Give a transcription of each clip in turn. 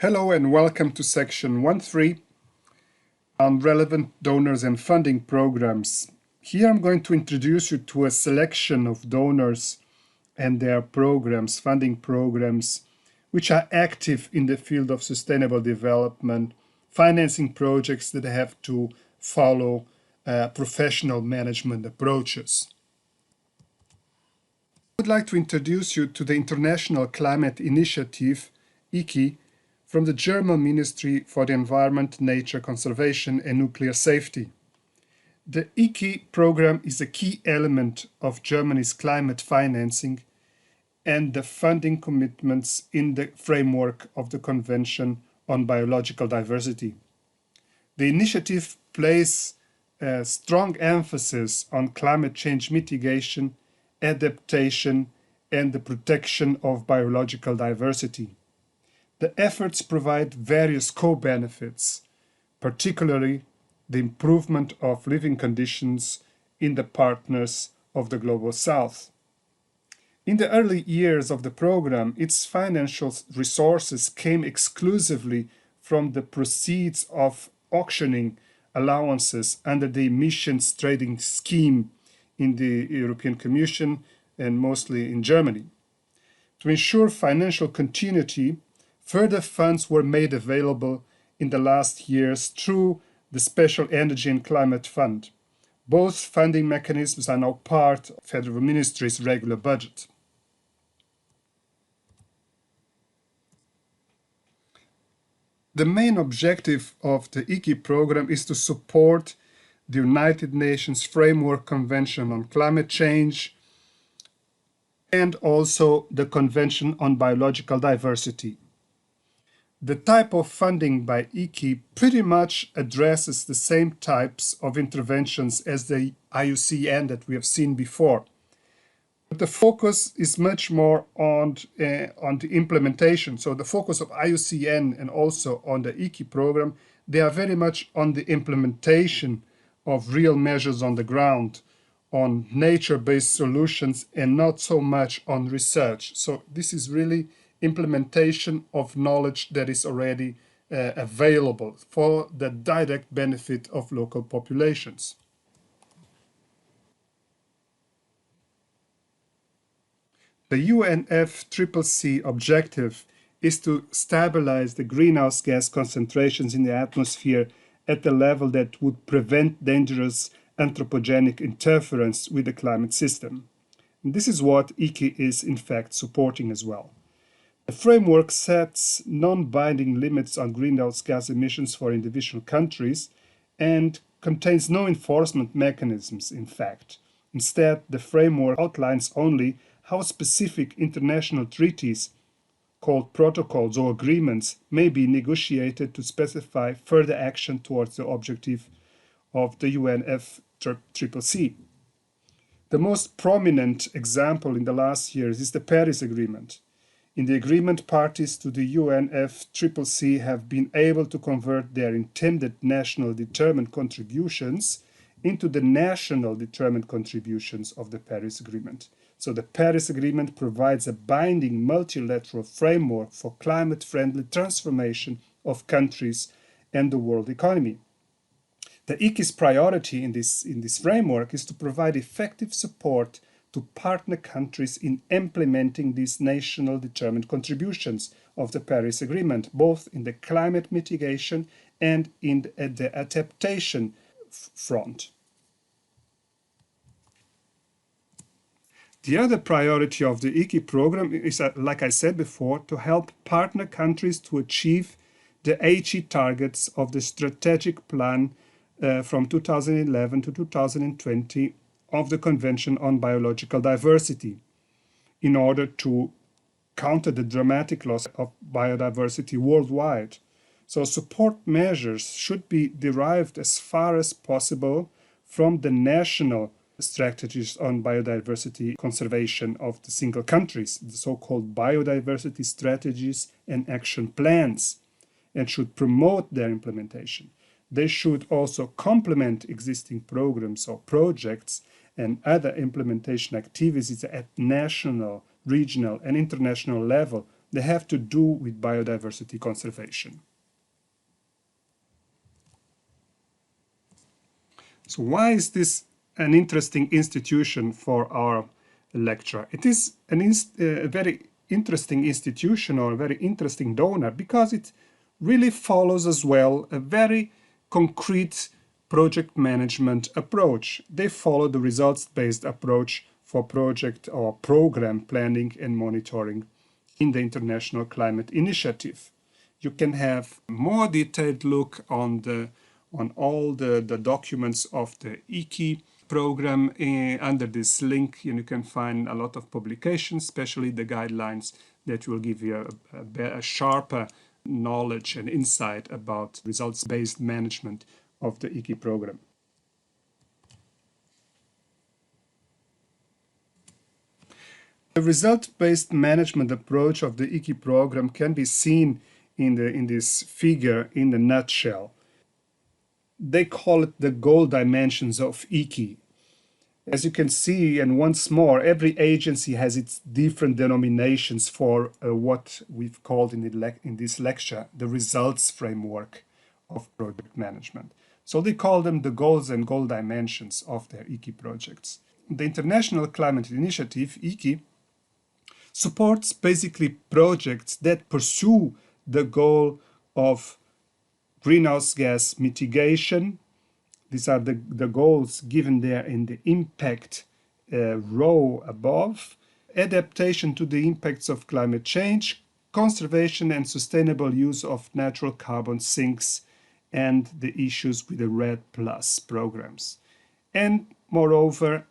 Hello and welcome to section 1.3 on relevant donors and funding programs. Here I'm going to introduce you to a selection of donors and their programs, funding programs, which are active in the field of sustainable development, financing projects that have to follow professional management approaches. I would like to introduce you to the International Climate Initiative, ICI, from the German Ministry for the Environment, Nature Conservation and Nuclear Safety. The ICI program is a key element of Germany's climate financing and the funding commitments in the framework of the Convention on Biological Diversity. The initiative places a strong emphasis on climate change mitigation, adaptation, and the protection of biological diversity. The efforts provide various co-benefits, particularly the improvement of living conditions in the partners of the Global South. In the early years of the program, its financial resources came exclusively from the proceeds of auctioning allowances under the emissions trading scheme in the European Commission and mostly in Germany. To ensure financial continuity, further funds were made available in the last years through the Special Energy and Climate Fund. Both funding mechanisms are now part of the Federal Ministry's regular budget. The main objective of the ICI program is to support the United Nations Framework Convention on Climate Change and also the Convention on Biological Diversity. The type of funding by ICI pretty much addresses the same types of interventions as the IUCN that we have seen before. But the focus is much more on the implementation. So the focus of IUCN and also on the ICI program, they are very much on the implementation of real measures on the ground, on nature-based solutions, and not so much on research. So this is really implementation of knowledge that is already available for the direct benefit of local populations. The UNFCCC objective is to stabilize the greenhouse gas concentrations in the atmosphere at a level that would prevent dangerous anthropogenic interference with the climate system. And this is what ICI is in fact supporting as well. The framework sets non-binding limits on greenhouse gas emissions for individual countries and contains no enforcement mechanisms, in fact. Instead, the framework outlines only how specific international treaties, called protocols or agreements, may be negotiated to specify further action towards the objective of the UNFCCC. The most prominent example in the last years is the Paris Agreement. In the agreement, parties to the UNFCCC have been able to convert their intended national determined contributions into the national determined contributions of the Paris Agreement. So the Paris Agreement provides a binding multilateral framework for climate-friendly transformation of countries and the world economy. The ICI's priority in this framework is to provide effective support to partner countries in implementing these national determined contributions of the Paris Agreement, both in the climate mitigation and in the adaptation front. The other priority of the ICI program is, like I said before, to help partner countries to achieve the HE targets of the strategic plan from 2011 to 2020 of the Convention on Biological Diversity in order to counter the dramatic loss of biodiversity worldwide. So support measures should be derived as far as possible from the national strategies on biodiversity conservation of the single countries, the so-called biodiversity strategies and action plans, and should promote their implementation. They should also complement existing programs or projects and other implementation activities at national, regional, and international level they have to do with biodiversity conservation. So why is this an interesting institution for our lecture? It is a very interesting institution or a very interesting donor because it really follows as well a very concrete project management approach. They follow the results-based approach for project or program planning and monitoring in the International Climate Initiative. You can have more detailed look on all the documents of the ICI program under this link, and you can find a lot of publications, especially the guidelines that will give you a sharper knowledge and insight about results-based management of the ICI program. The result-based management approach of the ICI program can be seen in this figure in a nutshell. They call it the goal dimensions of ICI. As you can see, and once more, every agency has its different denominations for what we've called in this lecture the results framework of project management. So they call them the goals and goal dimensions of their ICI projects. The International Climate Initiative, ICI, supports basically projects that pursue the goal of greenhouse gas mitigation. These are the goals given there in the impact row above. Adaptation to the impacts of climate change, conservation and sustainable use of natural carbon sinks, and the issues with the REDD+ programs. And moreover,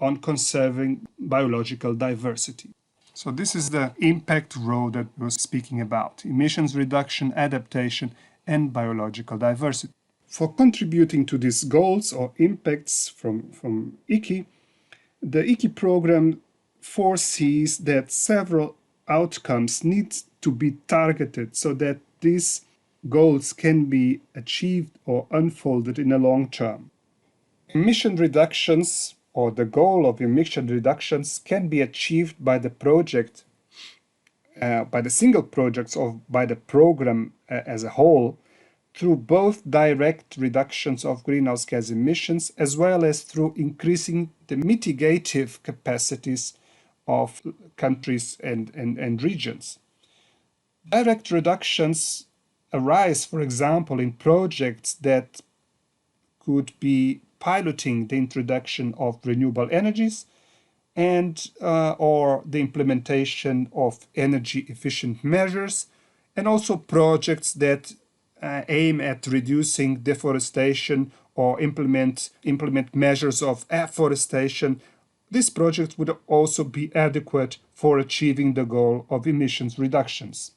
on conserving biological diversity. So this is the impact row that we were speaking about: emissions reduction, adaptation, and biological diversity. For contributing to these goals or impacts from ICI, the ICI program foresees that several outcomes need to be targeted so that these goals can be achieved or unfolded in the long term. Emission reductions, or the goal of emission reductions, can be achieved by the project, by the single projects or by the program as a whole, through both direct reductions of greenhouse gas emissions as well as through increasing the mitigative capacities of countries and regions. Direct reductions arise, for example, in projects that could be piloting the introduction of renewable energies and or the implementation of energy efficient measures, and also projects that aim at reducing deforestation or implement measures of afforestation. These projects would also be adequate for achieving the goal of emissions reductions.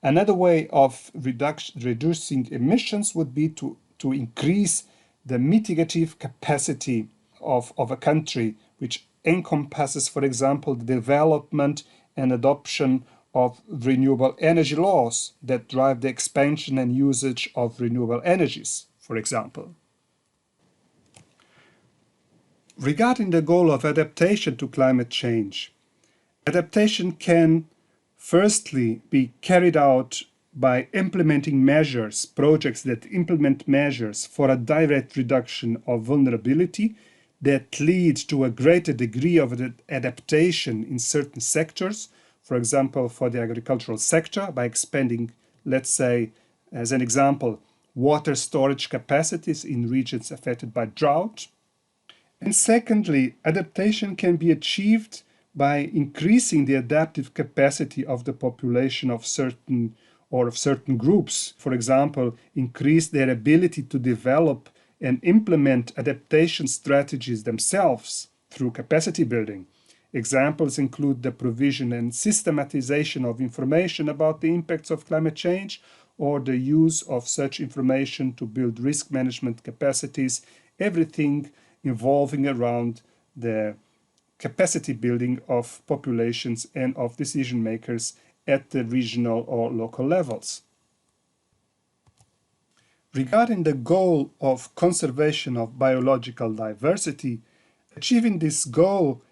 Another way of reducing emissions would be to increase the mitigative capacity of a country, which encompasses, for example, the development and adoption of renewable energy laws that drive the expansion and usage of renewable energies, for example. Regarding the goal of adaptation to climate change, adaptation can firstly be carried out by implementing measures, projects that implement measures for a direct reduction of vulnerability that lead to a greater degree of adaptation in certain sectors. For example, for the agricultural sector, by expanding, let's say, as an example, water storage capacities in regions affected by drought. And secondly, adaptation can be achieved by increasing the adaptive capacity of the population of certain groups. For example, increase their ability to develop and implement adaptation strategies themselves through capacity building. Examples include the provision and systematization of information about the impacts of climate change, or the use of such information to build risk management capacities, everything involving around the capacity building of populations and of decision makers at the regional or local levels. Regarding the goal of conservation of biological diversity, achieving this goal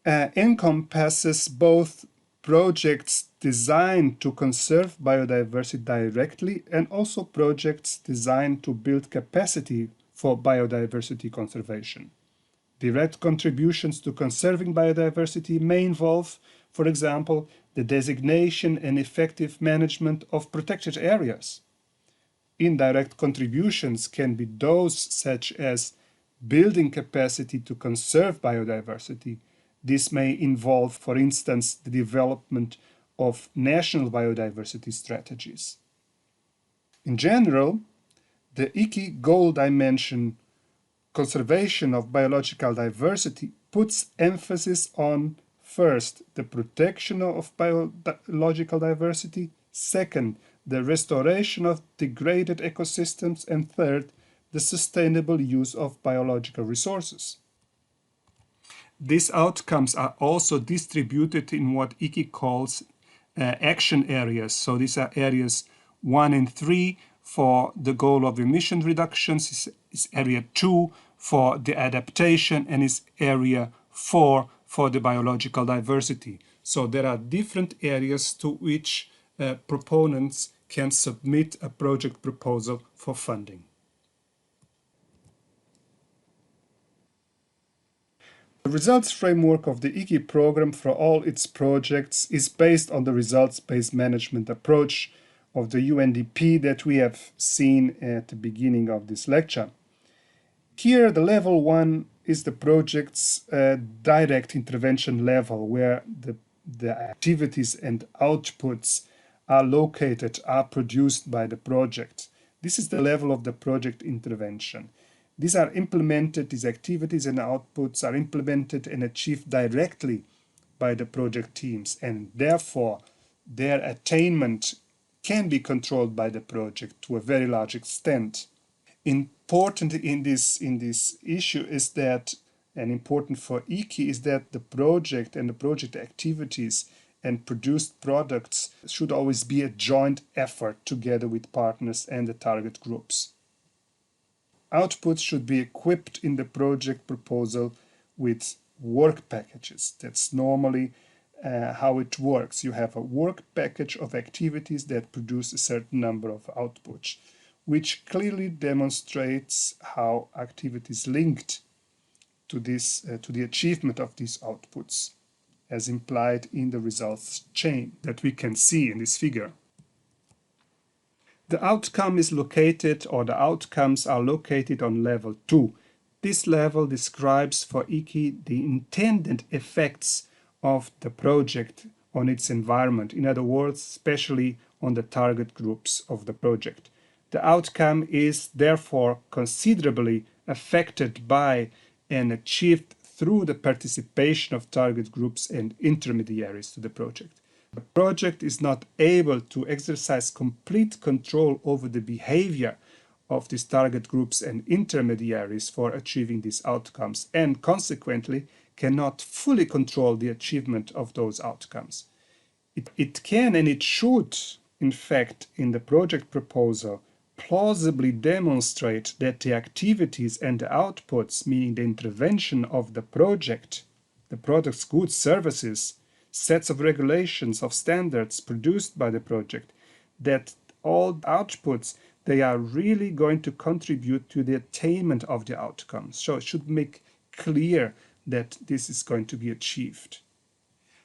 encompasses both projects designed to conserve biodiversity directly and also projects designed to build capacity for biodiversity conservation. Direct contributions to conserving biodiversity may involve, for example, the designation and effective management of protected areas. Indirect contributions can be those such as building capacity to conserve biodiversity. This may involve, for instance, the development of national biodiversity strategies. In general, the ICI goal dimension, conservation of biological diversity, puts emphasis on, first, the protection of biological diversity, second, the restoration of degraded ecosystems, and third, the sustainable use of biological resources. These outcomes are also distributed in what ICI calls action areas. So these are areas 1 and 3 for the goal of emission reductions, is area 2 for the adaptation, and is area 4 for the biological diversity. So there are different areas to which proponents can submit a project proposal for funding. The results framework of the ICI program for all its projects is based on the results-based management approach of the UNDP that we have seen at the beginning of this lecture. Here, the level 1 is the project's direct intervention level, where the activities and outputs are located, are produced by the project. This is the level of the project intervention. These activities and outputs are implemented and achieved directly by the project teams, and therefore their attainment can be controlled by the project to a very large extent. Important in this issue is that, and important for ICI, is that the project and the project activities and produced products should always be a joint effort together with partners and the target groups. Outputs should be equipped in the project proposal with work packages. That's normally how it works. You have a work package of activities that produce a certain number of outputs, which clearly demonstrates how activities linked to the achievement of these outputs, as implied in the results chain that we can see in this figure. The outcome is located, or the outcomes are located on level 2. This level describes for ICI the intended effects of the project on its environment, in other words, especially on the target groups of the project. The outcome is therefore considerably affected by and achieved through the participation of target groups and intermediaries to the project. The project is not able to exercise complete control over the behavior of these target groups and intermediaries for achieving these outcomes, and consequently cannot fully control the achievement of those outcomes. It can and it should, in fact, in the project proposal, plausibly demonstrate that the activities and the outputs, meaning the intervention of the project, the products, goods, services, sets of regulations, of standards produced by the project, that all outputs, they are really going to contribute to the attainment of the outcomes. So it should make clear that this is going to be achieved.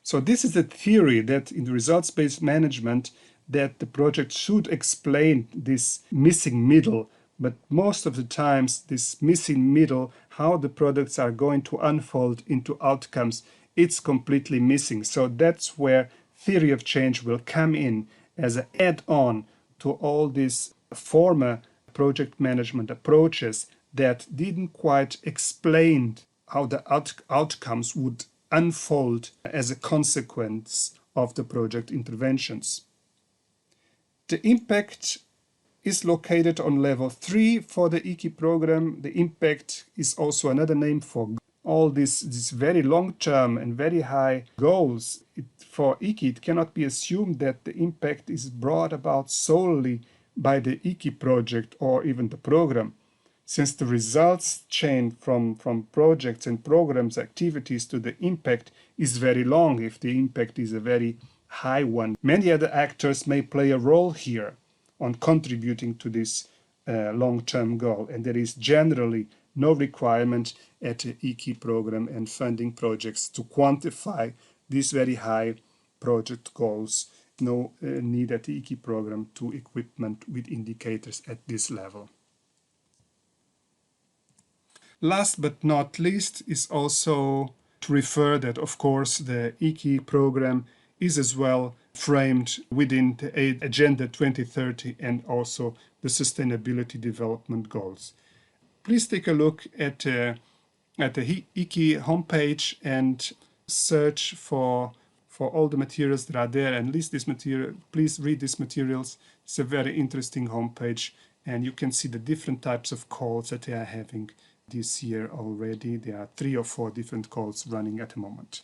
So this is the theory that in the results-based management that the project should explain this missing middle, but most of the times this missing middle, how the products are going to unfold into outcomes, it's completely missing. So that's where theory of change will come in as an add-on to all these former project management approaches that didn't quite explain how the outcomes would unfold as a consequence of the project interventions. The impact is located on level 3 for the ICI program. The impact is also another name for all these very long-term and very high goals. For ICI, it cannot be assumed that the impact is brought about solely by the ICI project or even the program. Since the results chain from projects and programs activities to the impact is very long, if the impact is a very high one, many other actors may play a role here on contributing to this long-term goal, and there is generally no requirement at the IKI program and funding projects to quantify these very high project goals. No need at the IKI program to equipment with indicators at this level. Last but not least is also to refer that, of course, the IKI program is as well framed within the Agenda 2030 and also the Sustainability Development Goals. Please take a look at the IKI homepage and search for all the materials that are there and list this material. Please read these materials. It's a very interesting homepage, and you can see the different types of calls that they are having this year already. There are 3 or 4 different calls running at the moment.